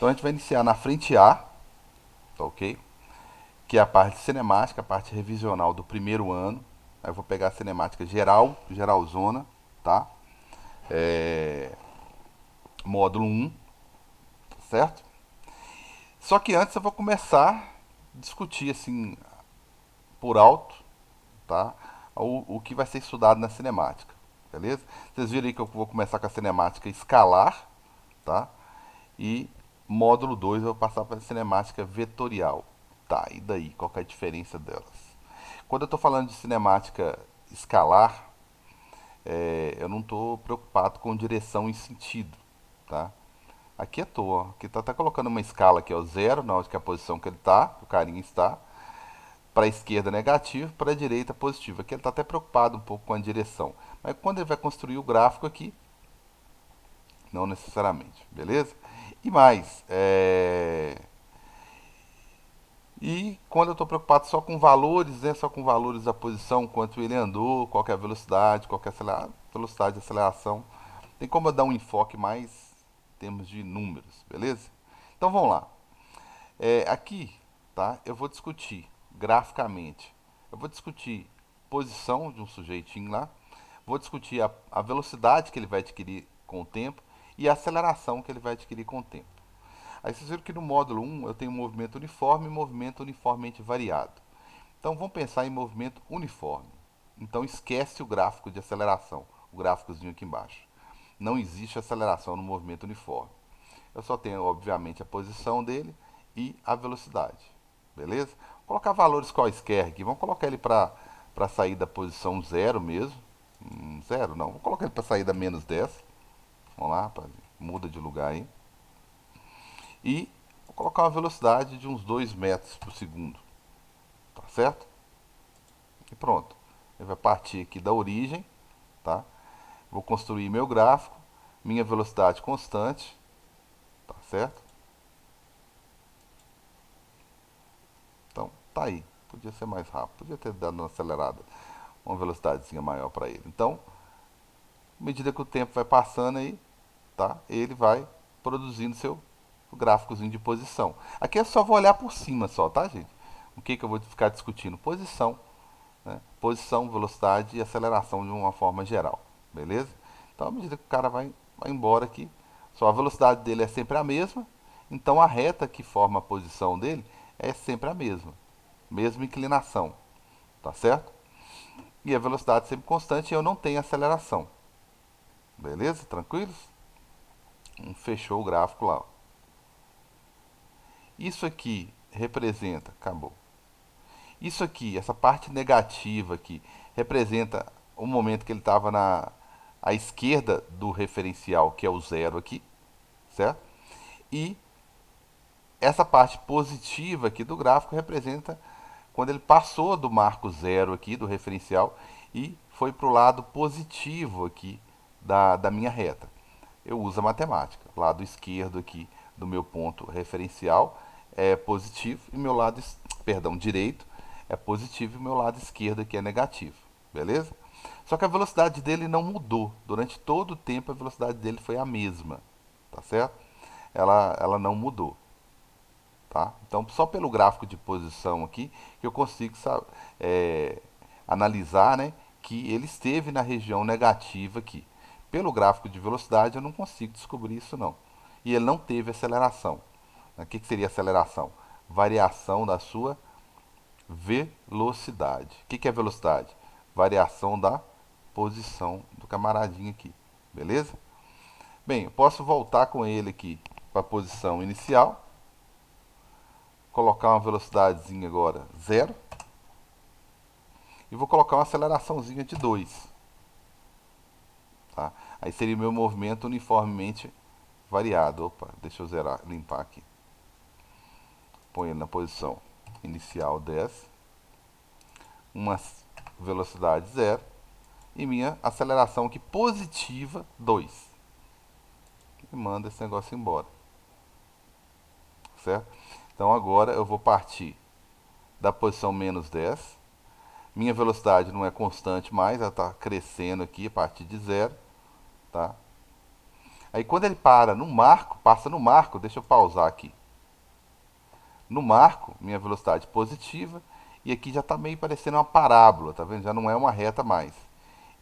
Então a gente vai iniciar na frente A, tá ok? Que é a parte cinemática, a parte revisional do primeiro ano. Aí eu vou pegar a cinemática geral, geralzona, tá? É, módulo 1, certo? Só que antes eu vou começar a discutir assim por alto, tá? O que vai ser estudado na cinemática, beleza? Vocês viram aí que eu vou começar com a cinemática escalar, tá? E módulo 2 eu vou passar para a cinemática vetorial. Tá, e daí? Qual que é a diferença delas? Quando eu estou falando de cinemática escalar, eu não estou preocupado com direção e sentido, tá? Aqui é à toa. Aqui tá até colocando uma escala aqui, ó, zero, na hora que é a posição que ele tá, o carinha está. Para a esquerda negativo, para a direita positivo. Aqui ele está até preocupado um pouco com a direção. Mas quando ele vai construir o gráfico aqui, não necessariamente, beleza? E mais, e quando eu estou preocupado só com valores, né, só com valores da posição, quanto ele andou, qual é a velocidade, qual é a velocidade de aceleração, tem como eu dar um enfoque mais em termos de números, beleza? Então vamos lá. Aqui, tá? Eu vou discutir graficamente. Eu vou discutir posição de um sujeitinho lá. Vou discutir a velocidade que ele vai adquirir com o tempo e a aceleração que ele vai adquirir com o tempo. Aí vocês viram que no módulo 1 eu tenho movimento uniforme e movimento uniformemente variado. Então vamos pensar em movimento uniforme. Então esquece o gráfico de aceleração, o gráficozinho aqui embaixo. Não existe aceleração no movimento uniforme. Eu só tenho, obviamente, a posição dele e a velocidade. Beleza? Vou colocar valores quaisquer aqui. Vamos colocar ele para sair da posição zero mesmo. Zero não. Vou colocar ele para sair da menos 10. Vamos lá, muda de lugar aí. E vou colocar uma velocidade de uns 2 metros por segundo. Tá certo? E pronto. Ele vai partir aqui da origem. Tá? Vou construir meu gráfico. Minha velocidade constante. Tá certo? Então, tá aí. Podia ser mais rápido, podia ter dado uma acelerada, uma velocidadezinha maior para ele. Então, à medida que o tempo vai passando aí, tá? Ele vai produzindo seu gráficozinho de posição. Aqui eu só vou olhar por cima só, tá, gente? O que eu vou ficar discutindo? Posição, né? Posição, velocidade e aceleração de uma forma geral, beleza? Então, à medida que o cara vai embora aqui, só a velocidade dele é sempre a mesma, então a reta que forma a posição dele é sempre a mesma inclinação, tá certo? E a velocidade sempre constante e eu não tenho aceleração. Beleza? Tranquilos? Fechou o gráfico lá. Ó. Isso aqui representa, acabou. Isso aqui, essa parte negativa aqui, representa o momento que ele estava à esquerda do referencial, que é o zero aqui, certo? E essa parte positiva aqui do gráfico representa quando ele passou do marco zero aqui, do referencial, e foi para o lado positivo aqui da minha reta. Eu uso a matemática. Lado esquerdo aqui do meu ponto referencial é positivo e meu lado, perdão, direito é positivo e meu lado esquerdo aqui é negativo. Beleza? Só que a velocidade dele não mudou. Durante todo o tempo a velocidade dele foi a mesma. Tá certo? Ela não mudou. Tá? Então, só pelo gráfico de posição aqui que eu consigo é, analisar, né, que ele esteve na região negativa aqui. Pelo gráfico de velocidade eu não consigo descobrir isso não. E ele não teve aceleração. O que seria aceleração? Variação da sua velocidade. O que é velocidade? Variação da posição do camaradinho aqui. Beleza? Bem, eu posso voltar com ele aqui para a posição inicial. Colocar uma velocidadezinha agora zero. E vou colocar uma aceleraçãozinha de 2. Tá? Aí seria o meu movimento uniformemente variado. Opa, deixa eu zerar, limpar aqui. Põe ele na posição inicial 10. Uma velocidade zero. E minha aceleração aqui positiva 2. E manda esse negócio embora. Certo? Então agora eu vou partir da posição menos 10. Minha velocidade não é constante mais, ela está crescendo aqui a partir de zero. Tá? Aí quando ele para no marco, passa no marco, deixa eu pausar aqui. No marco, minha velocidade positiva, e aqui já está meio parecendo uma parábola, tá vendo? Já não é uma reta mais.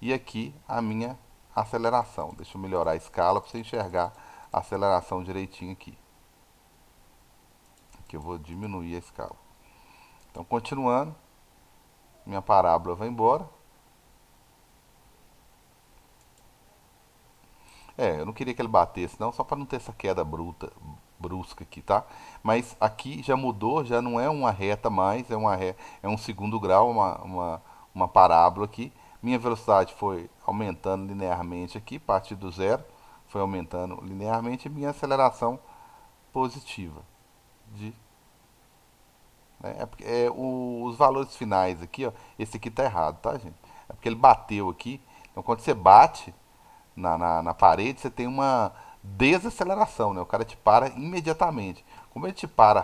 E aqui a minha aceleração. Deixa eu melhorar a escala para você enxergar a aceleração direitinho aqui. Aqui eu vou diminuir a escala. Então, continuando, minha parábola vai embora. Eu não queria que ele batesse, não, só para não ter essa queda brusca aqui, tá? Mas aqui já mudou, já não é uma reta mais, é um segundo grau, uma parábola aqui. Minha velocidade foi aumentando linearmente aqui, a partir do zero, foi aumentando linearmente, e minha aceleração positiva. De, os valores finais aqui, ó, esse aqui tá errado, tá, gente? É porque ele bateu aqui. Então, quando você bate, na parede, você tem uma desaceleração, né? O cara te para imediatamente. Como ele te para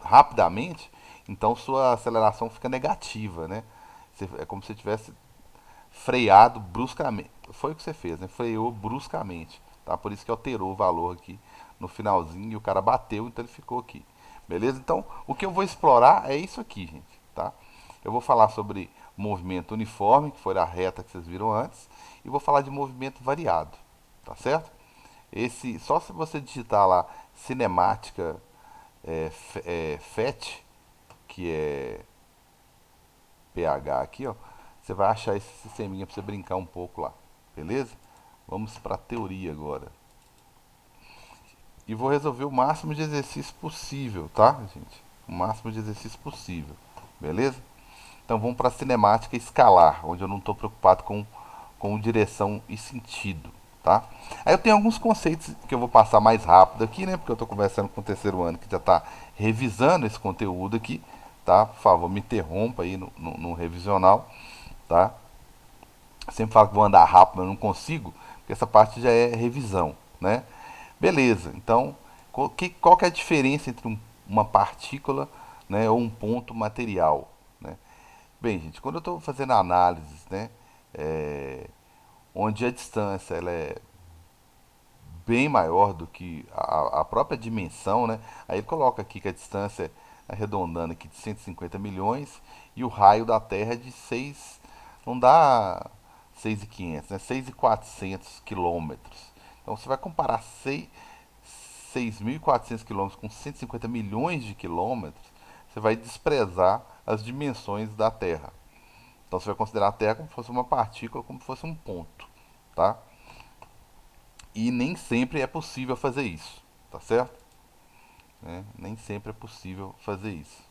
rapidamente, então sua aceleração fica negativa, né? É como se você tivesse freado bruscamente. Foi o que você fez, né? Freou bruscamente, tá? Por isso que alterou o valor aqui no finalzinho e o cara bateu, então ele ficou aqui. Beleza? Então, o que eu vou explorar é isso aqui, gente, tá? Eu vou falar sobre movimento uniforme, que foi a reta que vocês viram antes, e vou falar de movimento variado, tá certo? Esse, só se você digitar lá cinemática FET, que é PH aqui, ó, você vai achar esse sisteminha para você brincar um pouco lá, beleza? Vamos para a teoria agora. E vou resolver o máximo de exercício possível, tá, gente? O máximo de exercício possível, beleza? Então vamos para a cinemática escalar, onde eu não estou preocupado com direção e sentido, tá? Aí eu tenho alguns conceitos que eu vou passar mais rápido aqui, né? Porque eu estou conversando com o terceiro ano que já está revisando esse conteúdo aqui, tá? Por favor, me interrompa aí no revisional, tá? Eu sempre falo que vou andar rápido, mas não consigo, porque essa parte já é revisão, né? Beleza, então qual que é a diferença entre uma partícula, né, ou um ponto material, né? Bem, gente, quando eu estou fazendo análises, né, é, onde a distância ela é bem maior do que a própria dimensão, né, aí ele coloca aqui que a distância, arredondando aqui, de 150 milhões e o raio da Terra é de 6, não dá 6.500, né, 6.400 quilômetros. Então você vai comparar 6.400 quilômetros com 150 milhões de quilômetros, você vai desprezar as dimensões da Terra. Então você vai considerar a Terra como se fosse uma partícula, como se fosse um ponto, tá? E nem sempre é possível fazer isso, tá certo? Né? Nem sempre é possível fazer isso.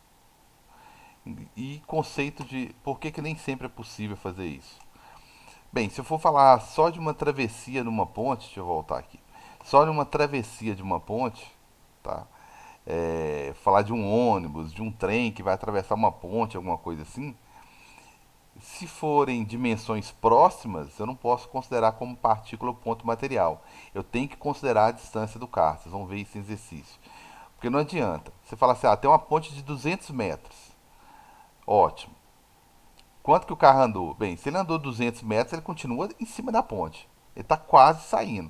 E conceito de por que nem sempre é possível fazer isso? Bem, se eu for falar só de uma travessia numa ponte, deixa eu voltar aqui. Só de uma travessia de uma ponte, tá? Falar de um ônibus, de um trem que vai atravessar uma ponte, alguma coisa assim, se forem dimensões próximas, eu não posso considerar como partícula ou ponto material. Eu tenho que considerar a distância do carro. Vocês vão ver esse exercício. Porque não adianta. Você fala assim, tem uma ponte de 200 metros. Ótimo. Quanto que o carro andou? Bem, se ele andou 200 metros, ele continua em cima da ponte. Ele está quase saindo.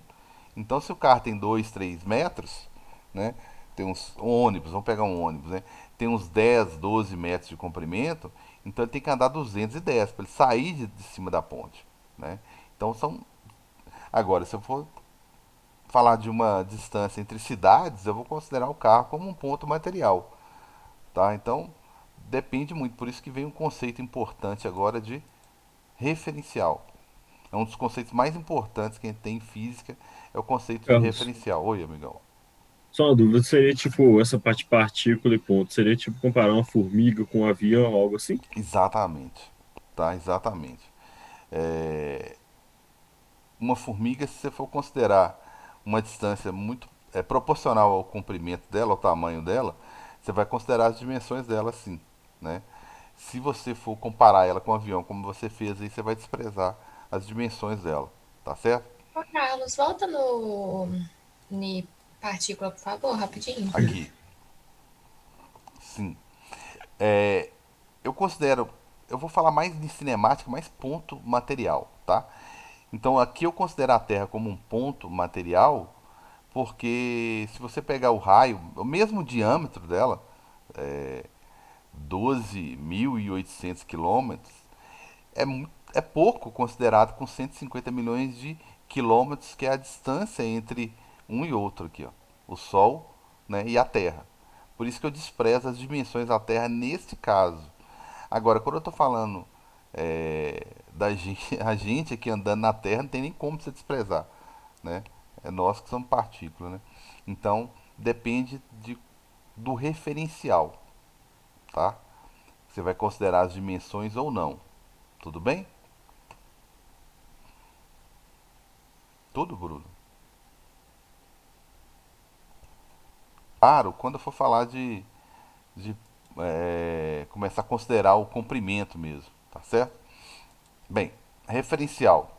Então, se o carro tem 2, 3 metros, né? Tem uns ônibus, vamos pegar um ônibus, né? Tem uns 10, 12 metros de comprimento, então ele tem que andar 210 para ele sair de cima da ponte, né? Então são. Agora, se eu for falar de uma distância entre cidades, eu vou considerar o carro como um ponto material, tá? Então depende muito, por isso que vem um conceito importante agora de referencial. É um dos conceitos mais importantes que a gente tem em física, é o conceito de Carlos, referencial. Oi, amigão. só uma dúvida, seria tipo, essa parte de partícula e ponto, seria tipo comparar uma formiga com um avião, algo assim? Exatamente, tá? Exatamente. Uma formiga, se você for considerar uma distância muito proporcional ao comprimento dela, ao tamanho dela, você vai considerar as dimensões dela sim, né? Se você for comparar ela com um avião, como você fez aí, você vai desprezar as dimensões dela, tá certo? Ô, Carlos, volta no partícula, por favor, rapidinho. Aqui, sim. Eu considero, eu vou falar mais de cinemática, mais ponto material, tá? Então aqui eu considero a Terra como um ponto material, porque se você pegar o raio, o mesmo diâmetro dela, 12.800 quilômetros, é pouco considerado com 150 milhões de quilômetros, que é a distância entre um e outro aqui, ó, o Sol, né, e a Terra. Por isso que eu desprezo as dimensões da Terra nesse caso. Agora, quando eu estou falando da gente, a gente aqui andando na Terra, não tem nem como você desprezar, né? É nós que somos partículas, né? Então, depende do referencial, tá? Você vai considerar as dimensões ou não. Tudo bem? Tudo, Bruno? Claro, quando eu for falar de começar a considerar o comprimento mesmo, tá certo? Bem, referencial.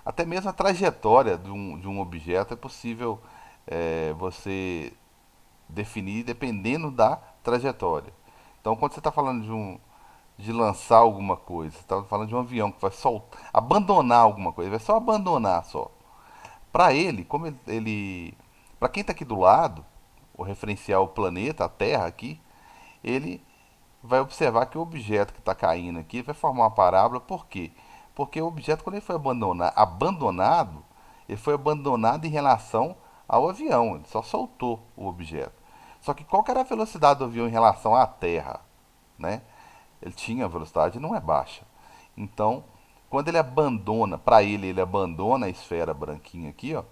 Até mesmo a trajetória de um objeto é possível você definir dependendo da trajetória. Então, quando você está falando de lançar alguma coisa, você está falando de um avião que vai soltar, abandonar alguma coisa, vai só abandonar só. Para ele, como para quem está aqui do lado, o referencial o planeta, a Terra aqui, ele vai observar que o objeto que está caindo aqui vai formar uma parábola. Por quê? Porque o objeto, quando ele foi abandonado, ele foi abandonado em relação ao avião. Ele só soltou o objeto. Só que qual que era a velocidade do avião em relação à Terra, né? Ele tinha velocidade, não é baixa. Então, quando ele abandona, para ele abandona a esfera branquinha aqui, ó.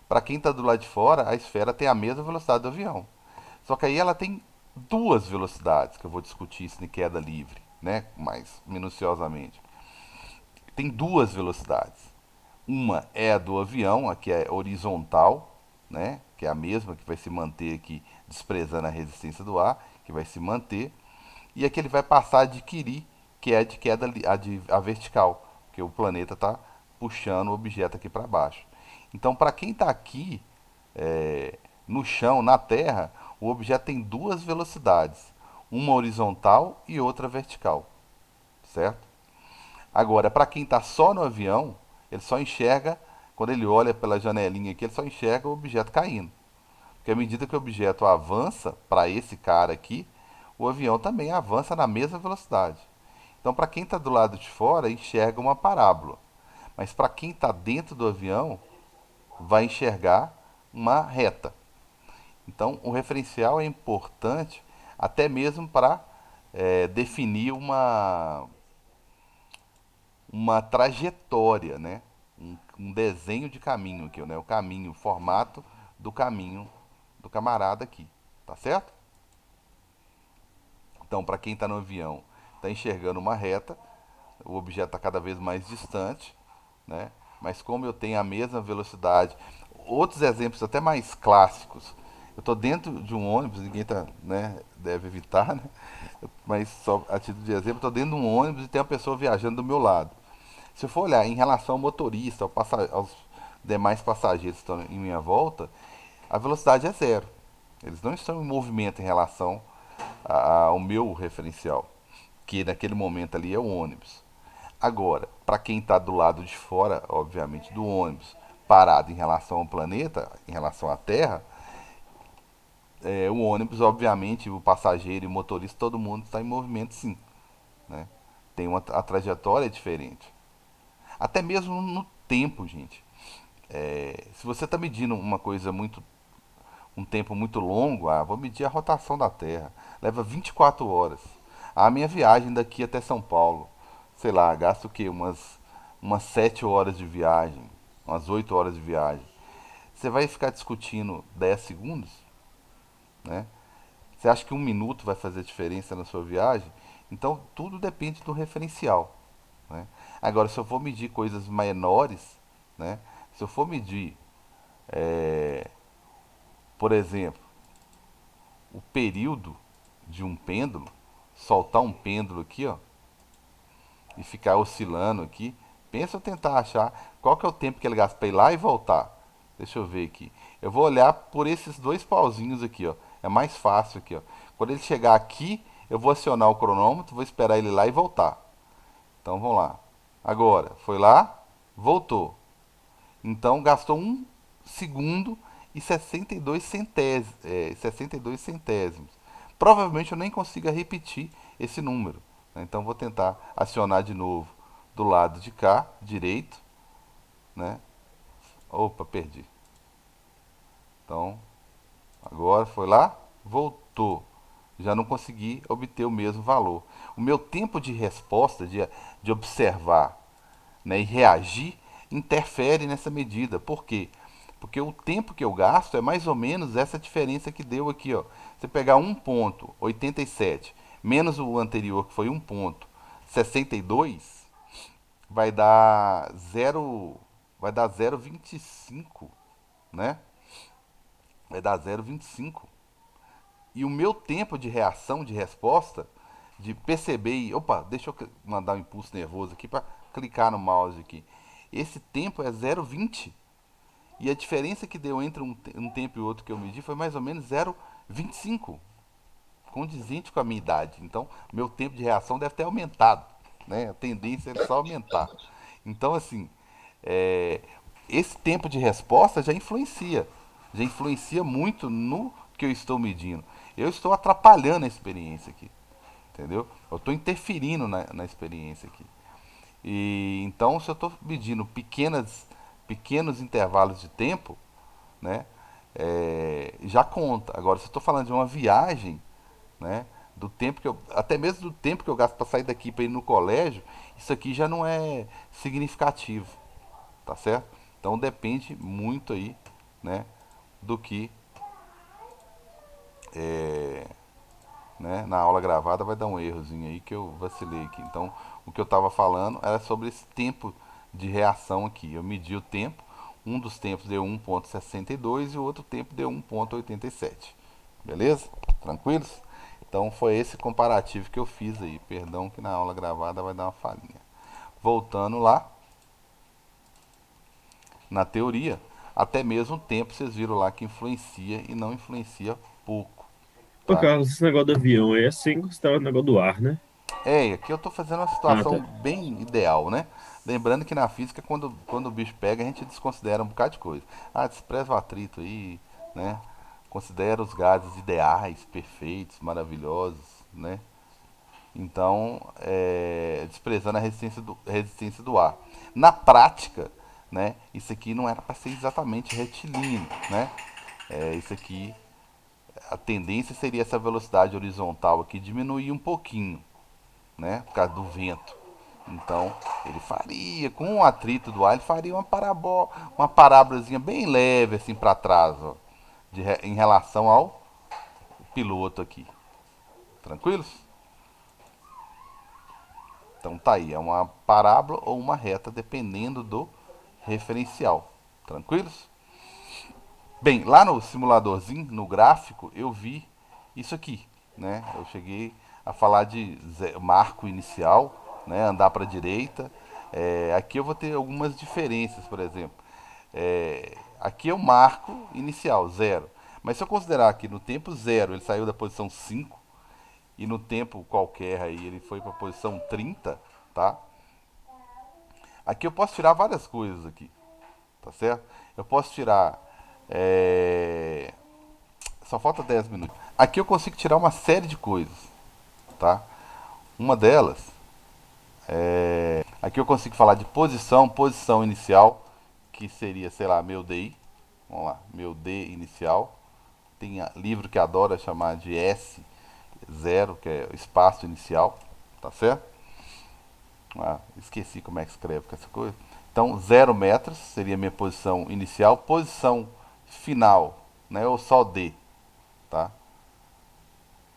Para quem está do lado de fora, a esfera tem a mesma velocidade do avião. Só que aí ela tem duas velocidades, que eu vou discutir isso em queda livre, né? Mais minuciosamente. Tem duas velocidades. Uma é a do avião, a que é horizontal, né? Que é a mesma que vai se manter aqui, desprezando a resistência do ar, que vai se manter. E a que ele vai passar a adquirir, que é a de queda a vertical, porque o planeta está puxando o objeto aqui para baixo. Então, para quem está aqui no chão, na Terra, o objeto tem duas velocidades, uma horizontal e outra vertical, certo? Agora, para quem está só no avião, ele só enxerga, quando ele olha pela janelinha aqui, ele só enxerga o objeto caindo. Porque à medida que o objeto avança para esse cara aqui, o avião também avança na mesma velocidade. Então, para quem está do lado de fora, enxerga uma parábola. Mas para quem está dentro do avião, vai enxergar uma reta. Então, o referencial é importante até mesmo para definir uma trajetória, né? Um desenho de caminho aqui, né? O caminho, o formato do caminho do camarada aqui, tá certo? Então, para quem está no avião, está enxergando uma reta, o objeto está cada vez mais distante, né? Mas como eu tenho a mesma velocidade, outros exemplos até mais clássicos. Eu estou dentro de um ônibus, ninguém tá, né, deve evitar, né? Mas só a título de exemplo, estou dentro de um ônibus e tem uma pessoa viajando do meu lado. Se eu for olhar em relação ao motorista, aos demais passageiros que estão em minha volta, a velocidade é zero. Eles não estão em movimento em relação ao meu referencial, que naquele momento ali é o ônibus. Agora, para quem está do lado de fora, obviamente, do ônibus, parado em relação ao planeta, em relação à Terra, o ônibus, obviamente, o passageiro e o motorista, todo mundo está em movimento, sim, né? Tem a trajetória diferente. Até mesmo no tempo, gente. Se você está medindo uma coisa um tempo muito longo, vou medir a rotação da Terra. Leva 24 horas. A minha viagem daqui até São Paulo, sei lá, gasto o quê? Umas 7 horas de viagem, umas 8 horas de viagem. Você vai ficar discutindo 10 segundos, né? Você acha que um minuto vai fazer diferença na sua viagem? Então, tudo depende do referencial, né? Agora, se eu for medir coisas menores, né? Se eu for medir, por exemplo, o período de um pêndulo, soltar um pêndulo aqui, ó, e ficar oscilando aqui, pensa eu tentar achar qual que é o tempo que ele gasta para ir lá e voltar. Deixa eu ver aqui. Eu vou olhar por esses dois pauzinhos aqui, ó. É mais fácil aqui, ó. Quando ele chegar aqui, eu vou acionar o cronômetro, vou esperar ele lá e voltar. Então vamos lá. Agora, foi lá, voltou. Então gastou 1 segundo e 62 centésimos. Provavelmente eu nem consiga repetir esse número, né? Então vou tentar acionar de novo do lado de cá, direito, né? Opa, perdi. Então, agora foi lá, voltou. Já não consegui obter o mesmo valor. O meu tempo de resposta, de observar, né, e reagir, interfere nessa medida. Por quê? Porque o tempo que eu gasto é mais ou menos essa diferença que deu aqui, ó. Você pegar 1,87 menos o anterior, que foi 1,62, vai dar 0,25, né? Vai dar 0,25. E o meu tempo de reação, de resposta, de perceber e, opa, deixa eu mandar um impulso nervoso aqui para clicar no mouse aqui. Esse tempo é 0,20. E a diferença que deu entre um tempo e outro que eu medi foi mais ou menos 0,25, condizente com a minha idade. Então, meu tempo de reação deve ter aumentado, né? A tendência é só aumentar. Então, assim, é, esse tempo de resposta já influencia muito no que eu estou medindo. Eu estou atrapalhando a experiência aqui, entendeu? Eu estou interferindo na experiência aqui. E então, se eu estou medindo pequenos intervalos de tempo, né, já conta. Agora, se eu estou falando de uma viagem, né, do tempo que eu, até mesmo do tempo que eu gasto para sair daqui para ir no colégio, isso aqui já não é significativo, tá certo? Então depende muito aí, né, do que, né, na aula gravada vai dar um errozinho aí que eu vacilei aqui. Então, o que eu estava falando era sobre esse tempo de reação aqui. Eu medi o tempo, um dos tempos deu 1,62 e o outro tempo deu 1,87. Beleza? Tranquilos? Então foi esse comparativo que eu fiz aí. Perdão que na aula gravada vai dar uma falhinha. Voltando lá, na teoria, até mesmo o tempo vocês viram lá que influencia e não influencia pouco, Ô, tá? Carlos, esse negócio do avião aí é sem considerar o negócio do ar, né? Aqui eu tô fazendo uma Ah, situação tá. bem ideal, né? Lembrando que na física, quando o bicho pega, a gente desconsidera um bocado de coisa. Ah, despreza o atrito aí, né? Considera os gases ideais, perfeitos, maravilhosos, né? Então, desprezando resistência do ar. Na prática, né? Isso aqui não era para ser exatamente retilíneo, né? Isso aqui, a tendência seria essa velocidade horizontal aqui diminuir um pouquinho, né? Por causa do vento. Então, ele faria, com o atrito do ar, ele faria uma parábolazinha bem leve assim para trás, ó, em relação ao piloto aqui. Tranquilos? Então tá aí, é uma parábola ou uma reta, dependendo do referencial. Tranquilos? Bem, lá no simuladorzinho, no gráfico, eu vi isso aqui, né? Eu cheguei a falar de marco inicial, né? Andar para a direita. Aqui eu vou ter algumas diferenças, por exemplo. Aqui é o marco inicial, zero. Mas se eu considerar que no tempo zero ele saiu da posição 5 e no tempo qualquer aí ele foi para a posição 30, tá? Aqui eu posso tirar várias coisas aqui, tá certo? Eu posso tirar. é, Só falta 10 minutos. Aqui eu consigo tirar uma série de coisas, tá? Uma delas. Aqui eu consigo falar de posição inicial, que seria, sei lá, meu DI. Vamos lá, meu D inicial. Tem livro que adora chamar de S0, que é espaço inicial, tá certo? Esqueci como é que escreve com essa coisa. Então, 0 metros seria minha posição inicial. Posição final, né? Ou só D, tá?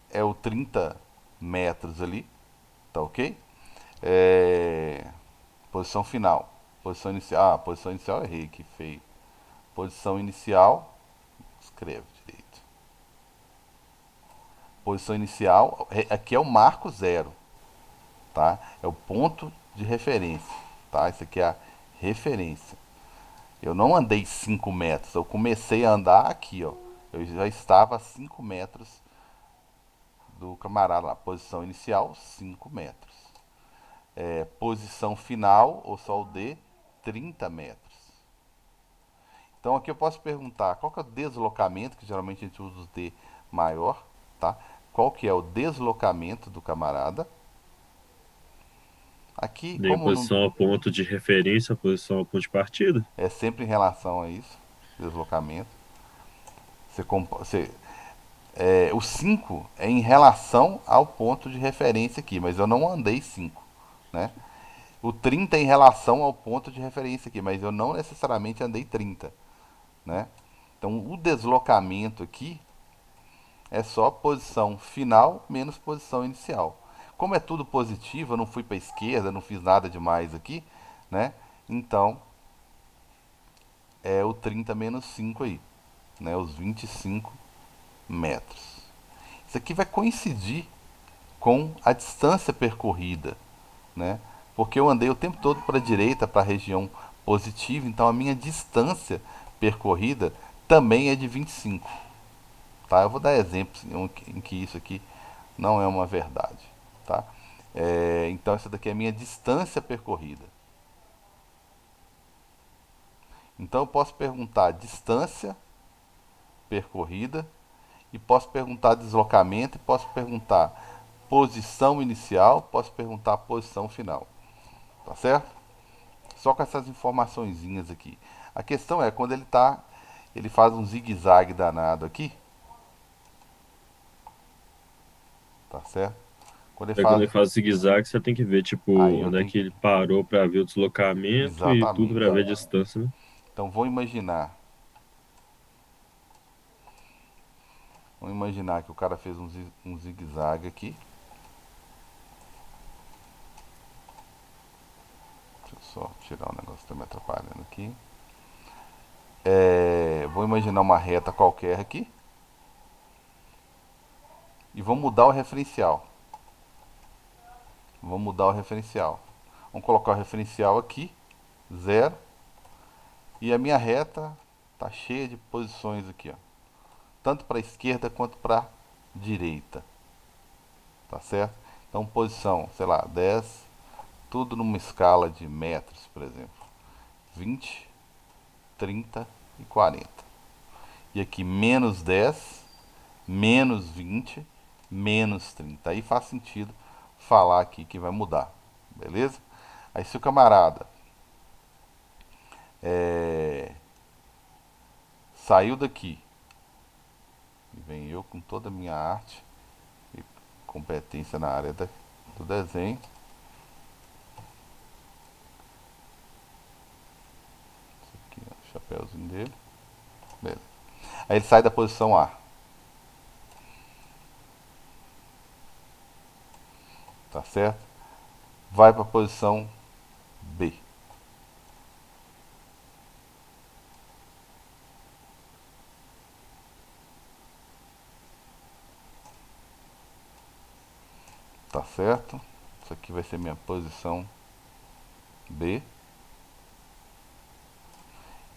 É o 30 metros ali, tá ok? É, posição final. Posição inicial. Ah, posição inicial eu errei, que feio. Posição inicial, escreve direito. Posição inicial, aqui é o marco zero, tá? É o ponto de referência, tá? Isso aqui é a referência. Eu não andei 5 metros, eu comecei a andar aqui, ó. Eu já estava a 5 metros do camarada lá. Posição inicial, 5 metros. Posição final, ou só o D, 30 metros. Então aqui eu posso perguntar qual que é o deslocamento, que geralmente a gente usa o D maior, tá? Qual que é o deslocamento do camarada? Aqui, Daí a como não posição ao ponto de referência, a posição ao ponto de partida. é sempre em relação a isso, deslocamento, o 5 é em relação ao ponto de referência aqui, mas eu não andei 5, né? O 30 é em relação ao ponto de referência aqui, mas eu não necessariamente andei 30, né? Então o deslocamento aqui é só posição final menos posição inicial. Como é tudo positivo, eu não fui para a esquerda, não fiz nada demais aqui, né? Então é o 30 menos 5 aí, né? Os 25 metros. Isso aqui vai coincidir com a distância percorrida, né? Porque eu andei o tempo todo para a direita, para a região positiva, então a minha distância percorrida também é de 25, tá? Eu vou dar exemplos em que isso aqui não é uma verdade, tá? Então essa daqui é a minha distância percorrida. Então eu posso perguntar distância percorrida e posso perguntar deslocamento e posso perguntar posição inicial, posso perguntar posição final, tá certo? Só com essas informaçõezinhas aqui. A questão é quando ele faz um zigue-zague danado aqui, tá certo? Quando ele Daí quando faz, ele faz zigue-zague, você tem que ver, tipo, aí eu onde é tenho que ele parou para ver o deslocamento e tudo exatamente. para ver a distância, né? Então vamos imaginar que o cara fez um zigue-zague aqui. Deixa eu só tirar o negócio que tá me atrapalhando aqui. Vou imaginar uma reta qualquer aqui e vou mudar o referencial. Vamos mudar o referencial. Vamos colocar o referencial aqui, 0. E a minha reta tá cheia de posições aqui, ó. Tanto para a esquerda quanto para a direita. Tá certo? Então posição, sei lá, 10, tudo numa escala de metros, por exemplo. 20, 30 e 40. E aqui menos 10, menos 20, menos 30. Aí faz sentido falar aqui que vai mudar. Beleza? Aí se o camarada é, saiu daqui e vem eu com toda a minha arte e competência na área do desenho. Esse aqui é o chapéuzinho dele. Beleza. Aí ele sai da posição A. Tá certo? Vai para a posição B. Tá certo? Isso aqui vai ser minha posição B.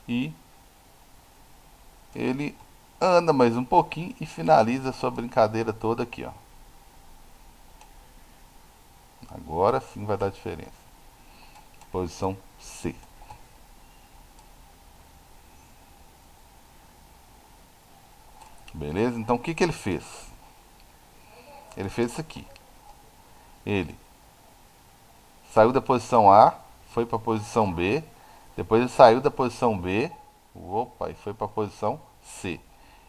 E ele anda mais um pouquinho e finaliza a sua brincadeira toda aqui, ó. Agora sim vai dar diferença. Posição C. Beleza? Então o que ele fez? Ele fez isso aqui. Ele saiu da posição A, foi para a posição B, depois ele saiu da posição B, opa, e foi para a posição C.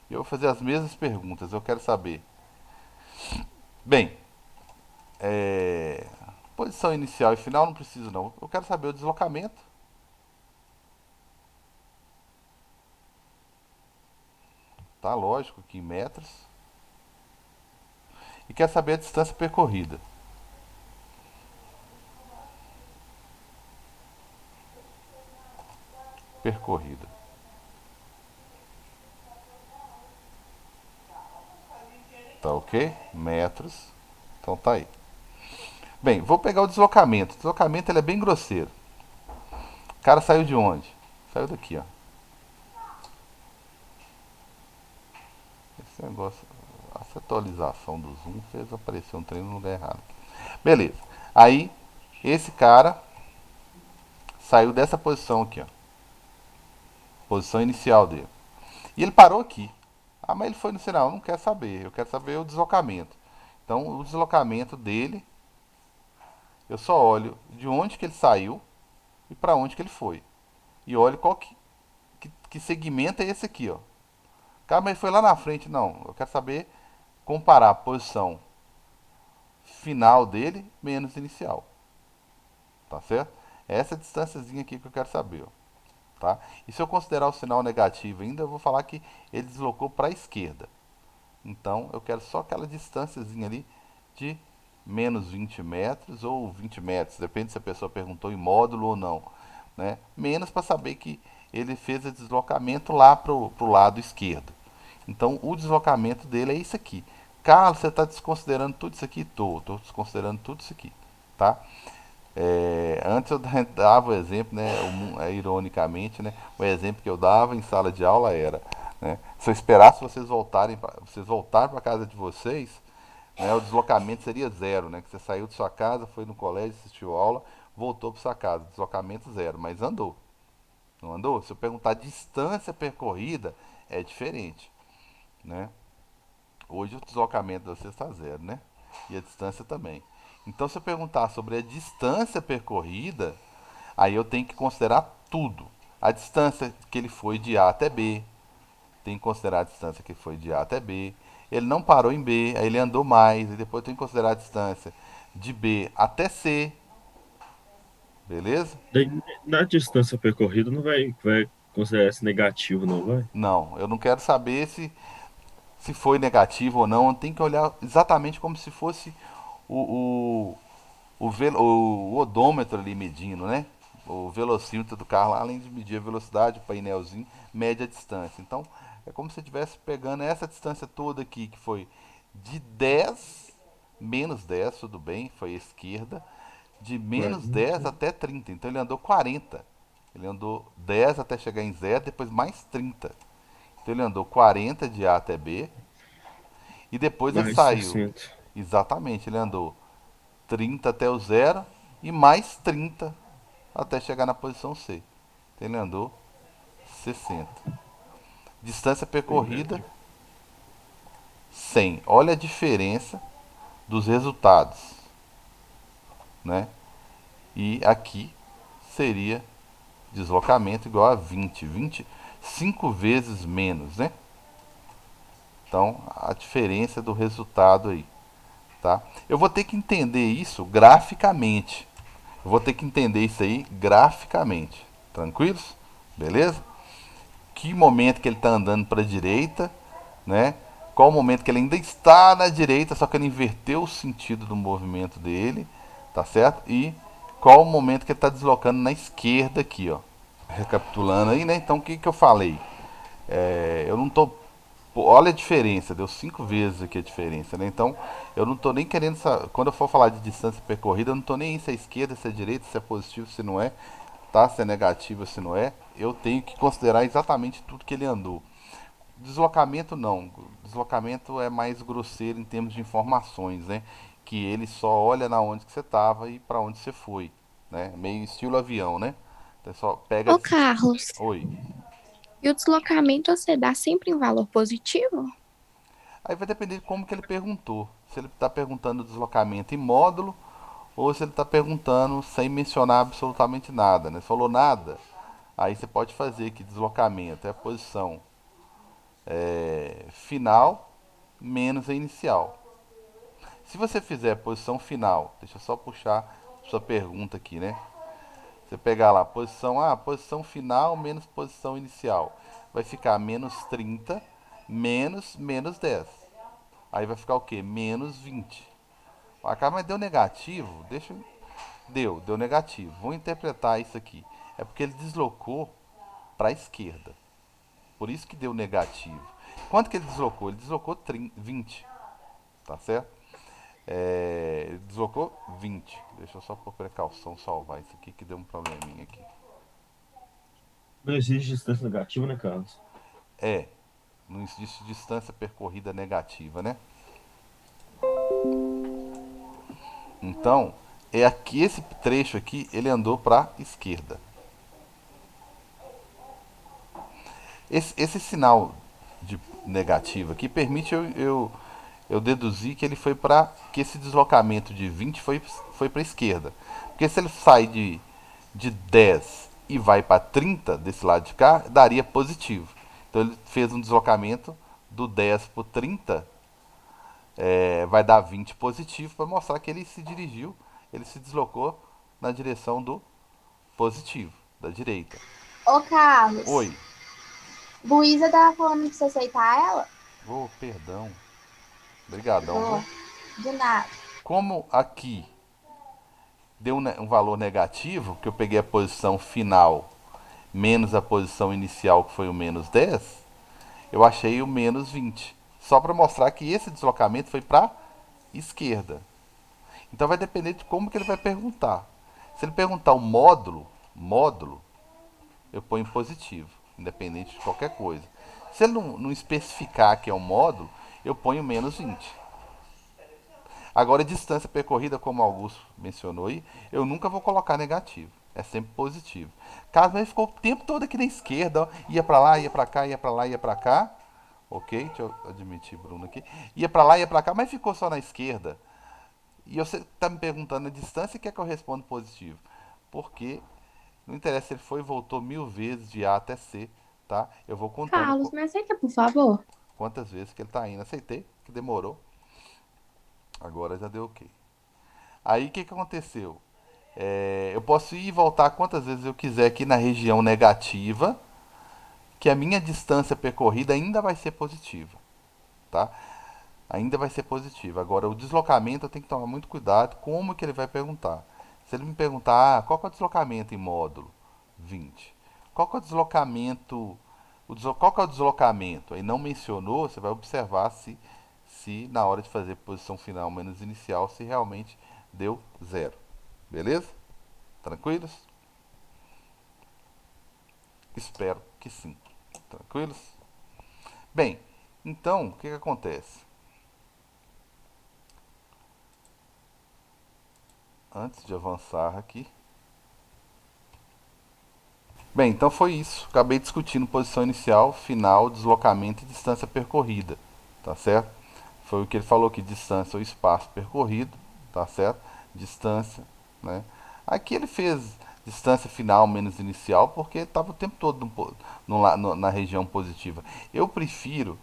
E eu vou fazer as mesmas perguntas. Eu quero saber. Bem, posição inicial e final não preciso não. Eu quero saber o deslocamento. Tá lógico que em metros. E quero saber a distância percorrida. Percorrida. Tá ok? Metros. Então tá aí. Bem, vou pegar o deslocamento. O deslocamento ele é bem grosseiro. O cara saiu de onde? Saiu daqui, ó. Esse negócio, essa atualização do zoom fez aparecer um trem no lugar errado. Beleza. Aí, esse cara saiu dessa posição aqui, ó. Posição inicial dele. E ele parou aqui. Ah, mas ele foi no sinal. Eu não quero saber. Eu quero saber o deslocamento. Então, o deslocamento dele, eu só olho de onde que ele saiu e para onde que ele foi. E olho qual que segmento é esse aqui, ó. Cara, mas ele foi lá na frente. Não, eu quero saber comparar a posição final dele menos inicial. Tá certo? É essa distânciazinha aqui que eu quero saber, ó. Tá? E se eu considerar o sinal negativo ainda, eu vou falar que ele deslocou para a esquerda. Então, eu quero só aquela distânciazinha ali de menos 20 metros ou 20 metros, depende se a pessoa perguntou em módulo ou não, né? Menos para saber que ele fez o deslocamento lá para o lado esquerdo. Então, o deslocamento dele é isso aqui. Carlos, você está desconsiderando tudo isso aqui? Estou desconsiderando tudo isso aqui, tá? Antes eu dava o exemplo, né, ironicamente, né, o exemplo que eu dava em sala de aula era, né, se eu esperasse vocês voltarem para casa de vocês, né, o deslocamento seria zero, né, que você saiu de sua casa, foi no colégio, assistiu aula, voltou para sua casa, deslocamento zero, mas andou, não andou? Se eu perguntar distância percorrida, é diferente, né? Hoje o deslocamento de você está zero, né? E a distância também. Então, se eu perguntar sobre a distância percorrida, aí eu tenho que considerar tudo. A distância que ele foi de A até B, tem que considerar a distância que foi de A até B. Ele não parou em B, aí ele andou mais, e depois tem que considerar a distância de B até C, beleza? Daí, na distância percorrida não vai considerar esse negativo, não vai? Não, eu não quero saber se foi negativo ou não, eu tenho que olhar exatamente como se fosse o, o odômetro ali medindo, né? O velocímetro do carro, lá, além de medir a velocidade, o painelzinho mede a distância. Então, é como se você estivesse pegando essa distância toda aqui, que foi de 10, menos 10, tudo bem, foi a esquerda, de menos 10 40. até 30. Então, ele andou 40. Ele andou 10 até chegar em zero, depois mais 30. Então, ele andou 40 de A até B, e depois ele Mais saiu. 60. Exatamente, ele andou 30 até o zero e mais 30 até chegar na posição C. Então ele andou 60. Distância percorrida Entendi. 100. Olha a diferença dos resultados, né? E aqui seria deslocamento igual a 20. 20, 5 vezes menos, né? Então a diferença do resultado aí, tá? Eu vou ter que entender isso graficamente. Eu vou ter que entender isso aí graficamente. Tranquilos? Beleza? Que momento que ele está andando para a direita, né? Qual o momento que ele ainda está na direita, só que ele inverteu o sentido do movimento dele, tá certo? E qual o momento que ele está deslocando na esquerda aqui, ó. Recapitulando aí, né? Então o que que eu falei? Eu não tô. Pô, olha a diferença, deu 5 vezes aqui a diferença, né? Então, eu não tô nem querendo. Quando eu for falar de distância percorrida, eu não tô nem aí se é esquerda, se é direita, se é positivo, se não é, tá? Se é negativo, se não é. Eu tenho que considerar exatamente tudo que ele andou. Deslocamento não. Deslocamento é mais grosseiro em termos de informações, né? Que ele só olha na onde que você estava e para onde você foi, né? Meio estilo avião, né? Então só pega. Ô, Carlos, Oi. e o deslocamento você dá sempre em valor positivo? Aí vai depender de como que ele perguntou. Se ele está perguntando deslocamento em módulo ou se ele está perguntando sem mencionar absolutamente nada, né? Se falou nada, aí você pode fazer que deslocamento é a posição final menos a inicial. Se você fizer a posição final, deixa eu só puxar sua pergunta aqui, né? Você pegar lá, posição final menos posição inicial. Vai ficar menos 30 menos 10. Aí vai ficar o quê? Menos 20. Ah, cara, mas deu negativo? Deixa. Deu negativo. Vou interpretar isso aqui. É porque ele deslocou para a esquerda. Por isso que deu negativo. Quanto que ele deslocou? Ele deslocou 20. Tá certo? Ele deslocou 20. Deixa eu só por precaução salvar isso aqui que deu um probleminha aqui. Não existe distância negativa, né, Carlos? É, não existe distância percorrida negativa, né? Então, é aqui esse trecho aqui, ele andou para a esquerda. Esse sinal de negativo aqui permite eu deduzir que ele foi para que esse deslocamento de 20 foi para a esquerda. Porque se ele sai de 10 e vai para 30 desse lado de cá, daria positivo. Então ele fez um deslocamento do 10 para o 30, vai dar 20 positivo para mostrar que ele se dirigiu, ele se deslocou na direção do positivo, da direita. Ô, Carlos, Oi. Luísa tava falando pra você aceitar ela? Oh, perdão. Obrigadão. Boa. Viu? De nada. Como aqui deu um valor negativo, que eu peguei a posição final menos a posição inicial, que foi o menos 10, eu achei o menos 20. Só para mostrar que esse deslocamento foi para esquerda. Então vai depender de como que ele vai perguntar. Se ele perguntar o módulo, eu ponho positivo, independente de qualquer coisa. Se ele não especificar que é um módulo, eu ponho menos 20. Agora, a distância percorrida, como o Augusto mencionou aí, eu nunca vou colocar negativo. É sempre positivo. Caso ele ficou o tempo todo aqui na esquerda, ó, ia para lá, ia para cá, ia para lá, ia para cá. Ok? Deixa eu admitir Bruno aqui. Ia para lá, ia para cá, mas ficou só na esquerda. E você está me perguntando a distância e quer que eu responda positivo. Porque não interessa se ele foi e voltou 1000 vezes de A até C, tá? Eu vou contando Carlos, me aceita, por favor? quantas vezes que ele está indo. Aceitei, que demorou. Agora já deu ok. Aí o que aconteceu? Eu posso ir e voltar quantas vezes eu quiser aqui na região negativa, que a minha distância percorrida ainda vai ser positiva, tá? Ainda vai ser positiva. Agora, o deslocamento eu tenho que tomar muito cuidado como que ele vai perguntar. Se ele me perguntar, qual que é o deslocamento em módulo? 20. Qual que é o deslocamento? Qual que é o deslocamento? Aí não mencionou, você vai observar se na hora de fazer posição final menos inicial, se realmente deu 0. Beleza? Tranquilos? Espero que sim. Tranquilos? Bem, então, o que acontece? Antes de avançar aqui. Bem, então foi isso. Acabei discutindo posição inicial, final, deslocamento e distância percorrida. Tá certo? Foi o que ele falou aqui, distância ou espaço percorrido. Tá certo? Distância, né? Aqui ele fez distância final menos inicial porque estava o tempo todo na região positiva. Eu prefiro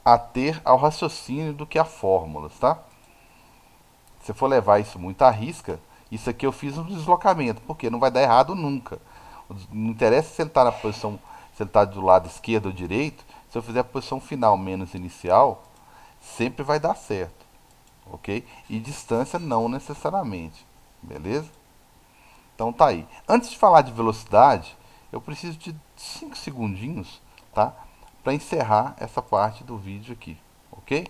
ater ao raciocínio do que a fórmulas, tá? Se for levar isso muito à risca, isso aqui eu fiz um deslocamento, porque não vai dar errado nunca. Não interessa se ele está na posição, se ele está do lado esquerdo ou direito, se eu fizer a posição final menos inicial, sempre vai dar certo, ok? E distância não necessariamente, beleza? Então tá aí. Antes de falar de velocidade, eu preciso de 5 segundinhos, tá? Para encerrar essa parte do vídeo aqui, ok?